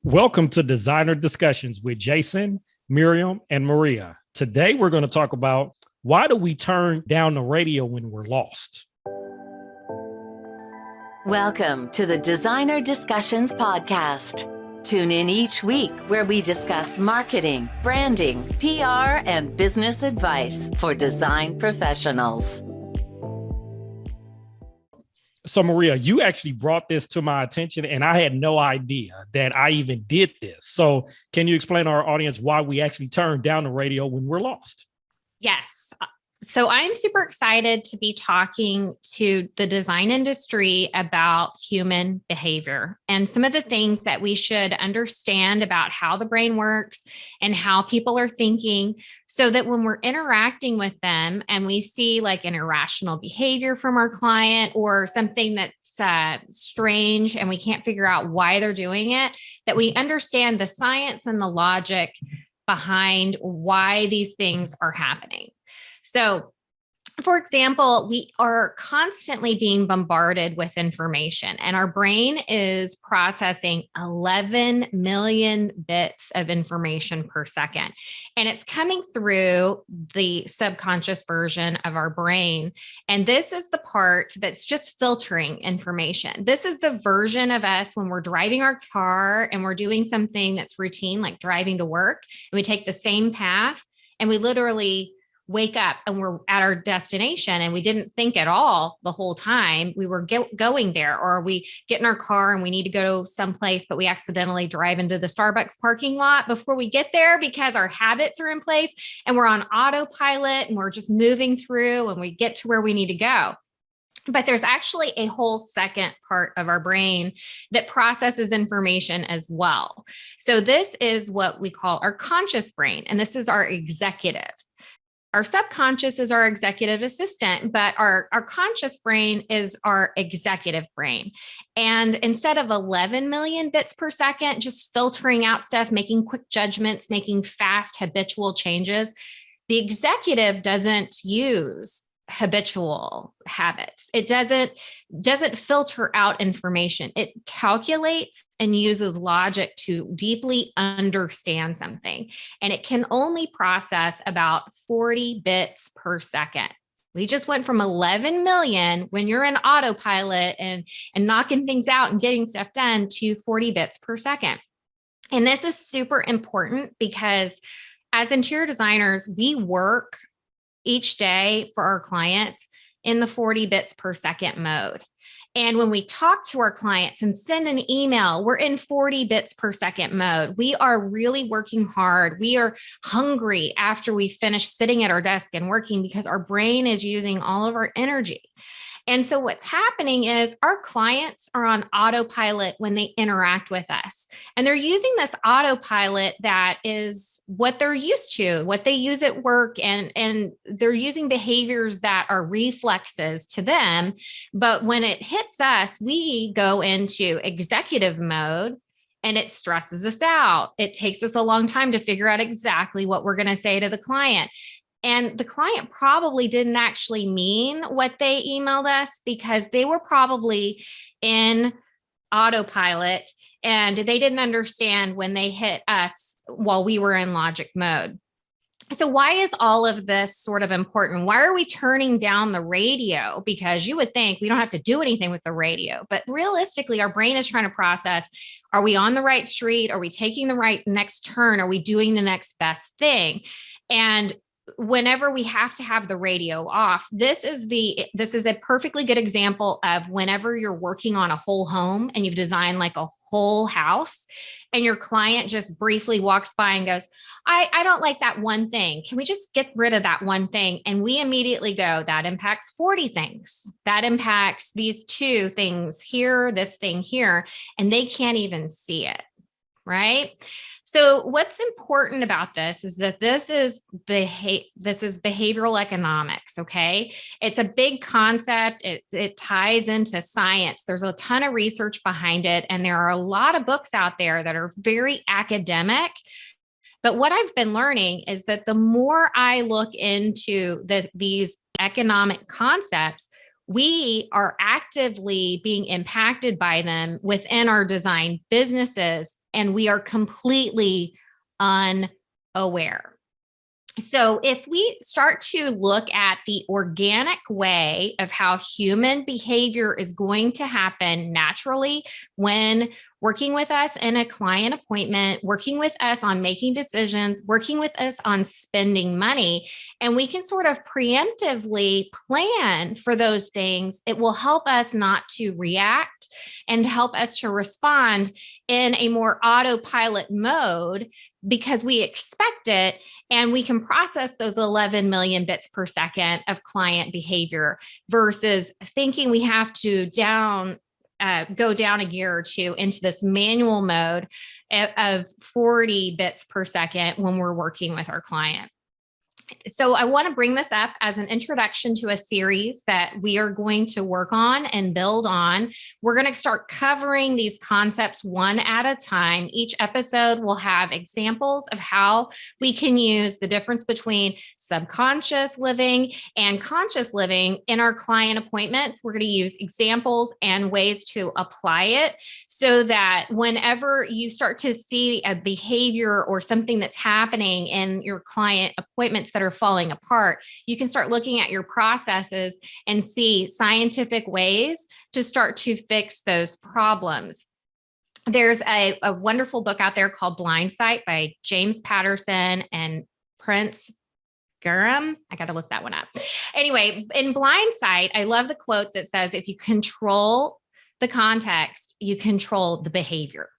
Welcome to Designer Discussions with Jason, Mirjam, and Maria. Today, we're going to talk about why do we turn down the radio when we're lost? Welcome to the Designer Discussions podcast. Tune in each week where we discuss marketing, branding, PR, and business advice for design professionals. So Maria, you actually brought this to my attention and I had no idea that I even did this. So can you explain to our audience why we actually turn down the radio when we're lost? Yes. So I'm super excited to be talking to the design industry about human behavior and some of the things that we should understand about how the brain works and how people are thinking, so that when we're interacting with them and we see like an irrational behavior from our client or something that's strange and we can't figure out why they're doing it, that we understand the science and the logic behind why these things are happening. So, for example, we are constantly being bombarded with information, and our brain is processing 11 million bits of information per second. And it's coming through the subconscious version of our brain. And this is the part that's just filtering information. This is the version of us when we're driving our car and we're doing something that's routine, like driving to work, and we take the same path and we literally wake up and we're at our destination and we didn't think at all the whole time we were going there, or we get in our car and we need to go someplace, but we accidentally drive into the Starbucks parking lot before we get there because our habits are in place and we're on autopilot and we're just moving through and we get to where we need to go. But there's actually a whole second part of our brain that processes information as well. So this is what we call our conscious brain, and this is our executive. Our subconscious is our executive assistant, but our conscious brain is our executive brain. And instead of 11 million bits per second, just filtering out stuff, making quick judgments, making fast habitual changes, the executive doesn't use habitual habits. It doesn't filter out information. It calculates and uses logic to deeply understand something. And it can only process about 40 bits per second. We just went from 11 million when you're in autopilot and knocking things out and getting stuff done to 40 bits per second. And this is super important because as interior designers, we work each day for our clients in the 40 bits per second mode. And when we talk to our clients and send an email, we're in 40 bits per second mode. We are really working hard. We are hungry after we finish sitting at our desk and working because our brain is using all of our energy. And so what's happening is our clients are on autopilot when they interact with us. And they're using this autopilot that is what they're used to, what they use at work, and they're using behaviors that are reflexes to them. But when it hits us, we go into executive mode. And it stresses us out. It takes us a long time to figure out exactly what we're going to say to the client. And the client probably didn't actually mean what they emailed us because they were probably in autopilot and they didn't understand when they hit us while we were in logic mode. So why is all of this sort of important? Why are we turning down the radio? Because you would think we don't have to do anything with the radio, but realistically, our brain is trying to process, are we on the right street? Are we taking the right next turn? Are we doing the next best thing? And whenever we have to have the radio off, this is a perfectly good example of whenever you're working on a whole home and you've designed like a whole house and your client just briefly walks by and goes, I don't like that one thing. Can we just get rid of that one thing? And we immediately go, that impacts 40 things. That impacts these two things here, this thing here, and they can't even see it, right? So what's important about this is that this is behavioral economics, okay? It's a big concept. It ties into science. There's a ton of research behind it, and there are a lot of books out there that are very academic. But what I've been learning is that the more I look into these economic concepts, we are actively being impacted by them within our design businesses and we are completely unaware. So if we start to look at the organic way of how human behavior is going to happen naturally when working with us in a client appointment, working with us on making decisions, working with us on spending money, and we can sort of preemptively plan for those things, it will help us not to react and help us to respond in a more autopilot mode because we expect it and we can process those 11 million bits per second of client behavior versus thinking we have to go down a gear or two into this manual mode of 40 bits per second when we're working with our client. So I want to bring this up as an introduction to a series that we are going to work on and build on. We're going to start covering these concepts one at a time. Each episode will have examples of how we can use the difference between subconscious living and conscious living in our client appointments. We're going to use examples and ways to apply it so that whenever you start to see a behavior or something that's happening in your client appointments that are falling apart, you can start looking at your processes and see scientific ways to start to fix those problems. There's a wonderful book out there called Blind Sight by James Patterson and Prince Gurham. I got to look that one up. Anyway, in Blind Sight, I love the quote that says, if you control the context, you control the behavior.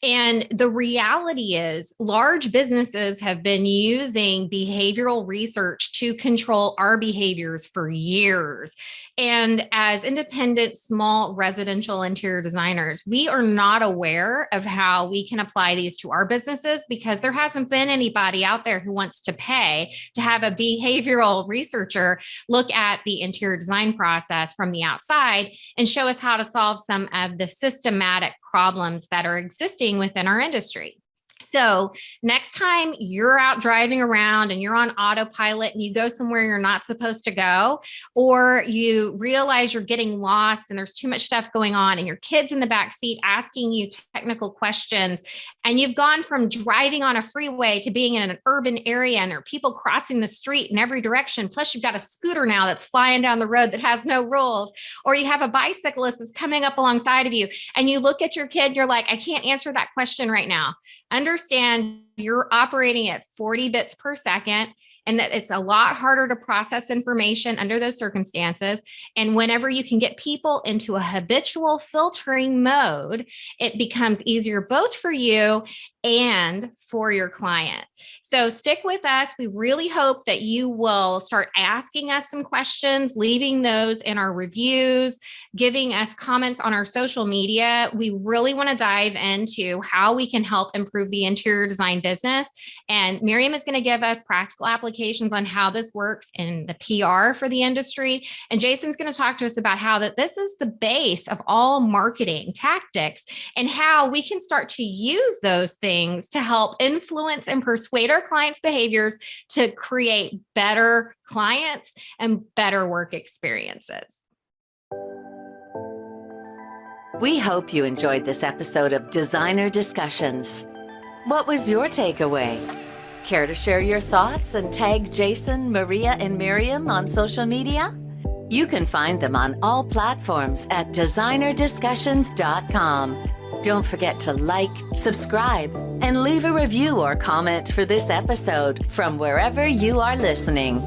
And the reality is large businesses have been using behavioral research to control our behaviors for years. And as independent, small residential interior designers, we are not aware of how we can apply these to our businesses because there hasn't been anybody out there who wants to pay to have a behavioral researcher look at the interior design process from the outside and show us how to solve some of the systematic problems that are existing within our industry. So next time you're out driving around and you're on autopilot and you go somewhere you're not supposed to go, or you realize you're getting lost and there's too much stuff going on and your kid's in the back seat asking you technical questions, and you've gone from driving on a freeway to being in an urban area and there are people crossing the street in every direction, plus you've got a scooter now that's flying down the road that has no rules, or you have a bicyclist that's coming up alongside of you and you look at your kid and you're like, I can't answer that question right now. Understand you're operating at 40 bits per second and that it's a lot harder to process information under those circumstances. And whenever you can get people into a habitual filtering mode, it becomes easier both for you and for your client. So stick with us. We really hope that you will start asking us some questions, leaving those in our reviews, giving us comments on our social media. We really want to dive into how we can help improve the interior design business. And Mirjam is going to give us practical applications on how this works in the PR for the industry. And Jason's going to talk to us about how that this is the base of all marketing tactics and how we can start to use those things to help influence and persuade our clients' behaviors to create better clients and better work experiences. We hope you enjoyed this episode of Designer Discussions. What was your takeaway? Care to share your thoughts and tag Jason, Maria, and Mirjam on social media? You can find them on all platforms at designerdiscussions.com. Don't forget to like, subscribe, and leave a review or comment for this episode from wherever you are listening.